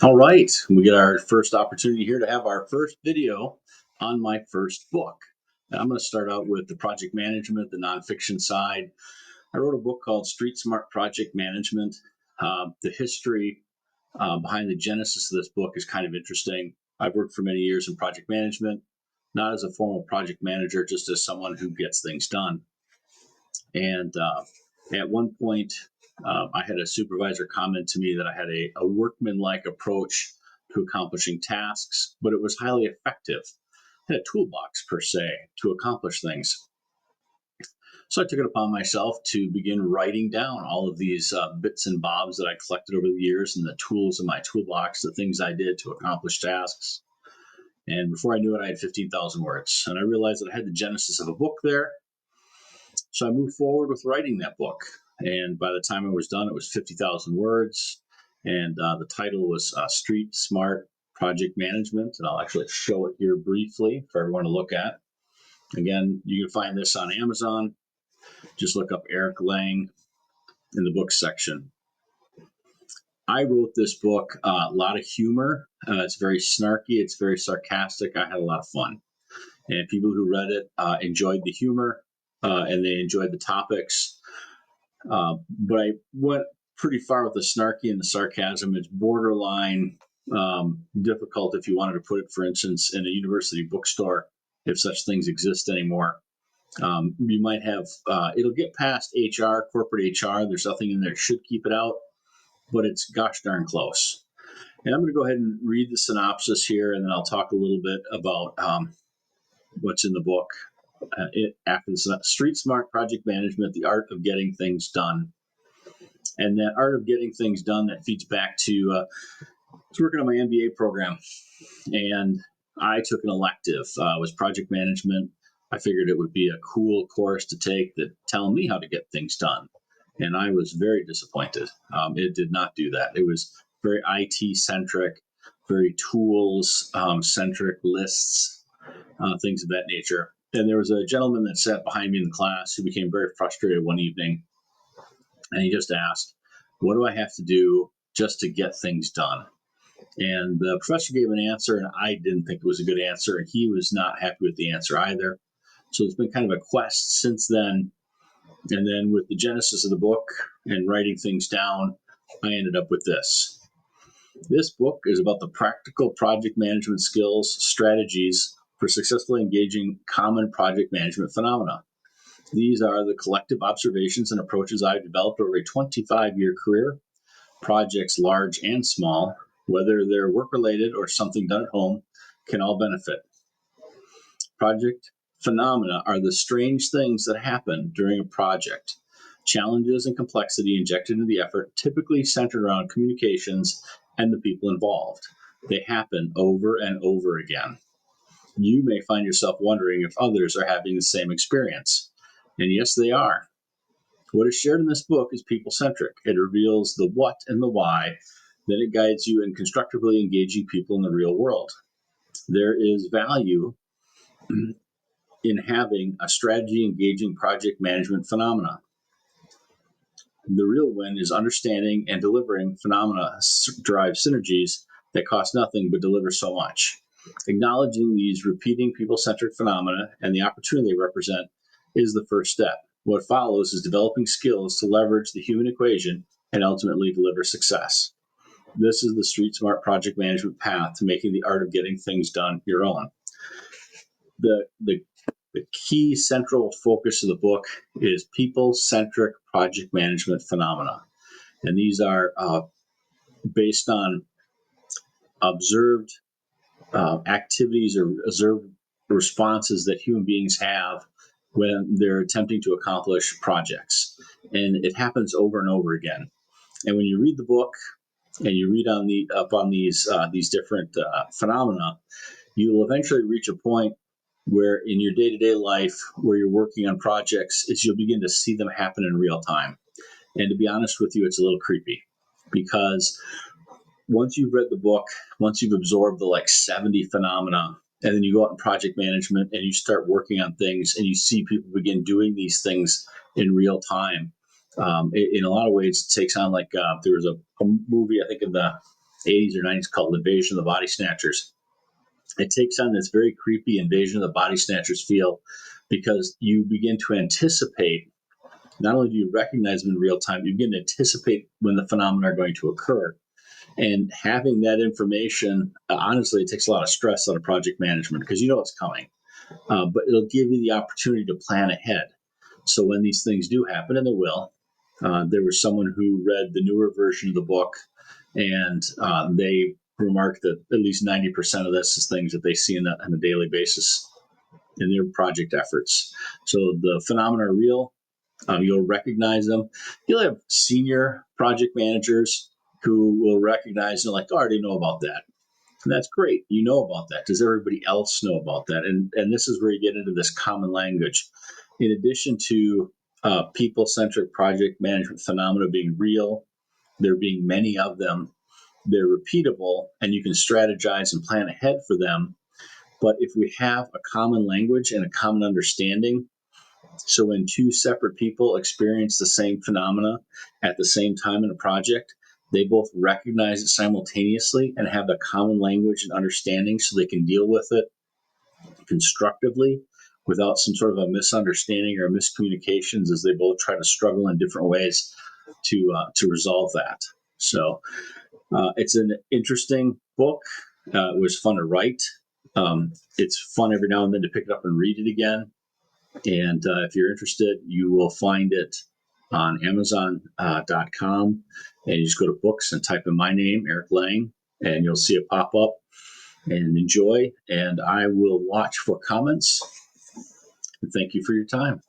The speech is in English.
All right, we get our first opportunity here to have our first video on my first book. And I'm going to start out with the project management, the nonfiction side. I wrote a book called Streetsmart Project Management. The history behind the genesis of this book is kind of interesting. I've worked for many years in project management, not as a formal project manager, just as someone who gets things done. And at one point, I had a supervisor comment to me that I had a workman-like approach to accomplishing tasks, but it was highly effective. I had a toolbox, per se, to accomplish things. So I took it upon myself to begin writing down all of these bits and bobs that I collected over the years and the tools in my toolbox, the things I did to accomplish tasks. And before I knew it, I had 15,000 words. And I realized that I had the genesis of a book there. So I moved forward with writing that book. And by the time I was done, it was 50,000 words. And the title was Streetsmart Project Management. And I'll actually show it here briefly for everyone to look at. Again, you can find this on Amazon. Just look up Eric Lang in the books section. I wrote this book, a lot of humor. It's very snarky. It's very sarcastic. I had a lot of fun. And people who read it enjoyed the humor and they enjoyed the topics. But I went pretty far with the snarky and the sarcasm. It's borderline difficult if you wanted to put it, for instance, in a university bookstore, if such things exist anymore. You might have, it'll get past HR, corporate HR. There's nothing in there that should keep it out, but it's gosh darn close. And I'm going to go ahead and read the synopsis here, and then I'll talk a little bit about what's in the book. After this, Street Smart Project Management, the art of getting things done. And that art of getting things done, that feeds back to I was working on my MBA program, and I took an elective. It was project management. I figured it would be a cool course to take that tell me how to get things done. And I was very disappointed. It did not do that. It was very IT centric, very tools centric, lists, things of that nature. And there was a gentleman that sat behind me in the class who became very frustrated one evening. And he just asked, what do I have to do just to get things done? And the professor gave an answer, and I didn't think it was a good answer, and he was not happy with the answer either. So it's been kind of a quest since then. And then with the genesis of the book and writing things down, I ended up with this. This book is about the practical project management skills, strategies for successfully engaging common project management phenomena. These are the collective observations and approaches I've developed over a 25-year career. Projects large and small, whether they're work-related or something done at home, can all benefit. Project phenomena are the strange things that happen during a project. Challenges and complexity injected into the effort, typically centered around communications and the people involved. They happen over and over again. You may find yourself wondering if others are having the same experience. And yes, they are. What is shared in this book is people-centric. It reveals the what and the why. Then it guides you in constructively engaging people in the real world. There is value in having a strategy engaging project management phenomena. The real win is understanding and delivering phenomena drive synergies that cost nothing but deliver so much. Acknowledging these repeating people-centric phenomena and the opportunity they represent is the first step. What follows is developing skills to leverage the human equation and ultimately deliver success. This is the Street Smart Project Management path to making the art of getting things done your own. The key central focus of the book is people-centric project management phenomena. And these are based on observed activities or observed responses that human beings have when they're attempting to accomplish projects. And it happens over and over again. And when you read the book and you read up on these different phenomena, you will eventually reach a point where in your day-to-day life where you're working on projects is you'll begin to see them happen in real time. And to be honest with you, it's a little creepy because once you've read the book, once you've absorbed the 70 phenomena, and then you go out in project management and you start working on things and you see people begin doing these things in real time. In a lot of ways, it takes on there was a movie, I think in the 80s or 90s called Invasion of the Body Snatchers. It takes on this very creepy Invasion of the Body Snatchers feel because you begin to anticipate, not only do you recognize them in real time, you begin to anticipate when the phenomena are going to occur. And having that information, honestly, it takes a lot of stress out of project management because you know it's coming. But it'll give you the opportunity to plan ahead. So when these things do happen, and they will, there was someone who read the newer version of the book, and they remarked that at least 90% of this is things that they see on a daily basis in their project efforts. So the phenomena are real. You'll recognize them. You'll have senior project managers who will recognize and like, oh, I already know about that. And that's great. You know about that. Does everybody else know about that? And this is where you get into this common language. In addition to people-centric project management phenomena being real, there being many of them, they're repeatable, and you can strategize and plan ahead for them. But if we have a common language and a common understanding, so when two separate people experience the same phenomena at the same time in a project, they both recognize it simultaneously and have the common language and understanding so they can deal with it constructively without some sort of a misunderstanding or miscommunications as they both try to struggle in different ways to resolve that. So it's an interesting book. It was fun to write. It's fun every now and then to pick it up and read it again. And if you're interested, you will find it on Amazon.com. And you just go to books and type in my name, Eric Lang, and you'll see it pop up. And enjoy. And I will watch for comments. And thank you for your time.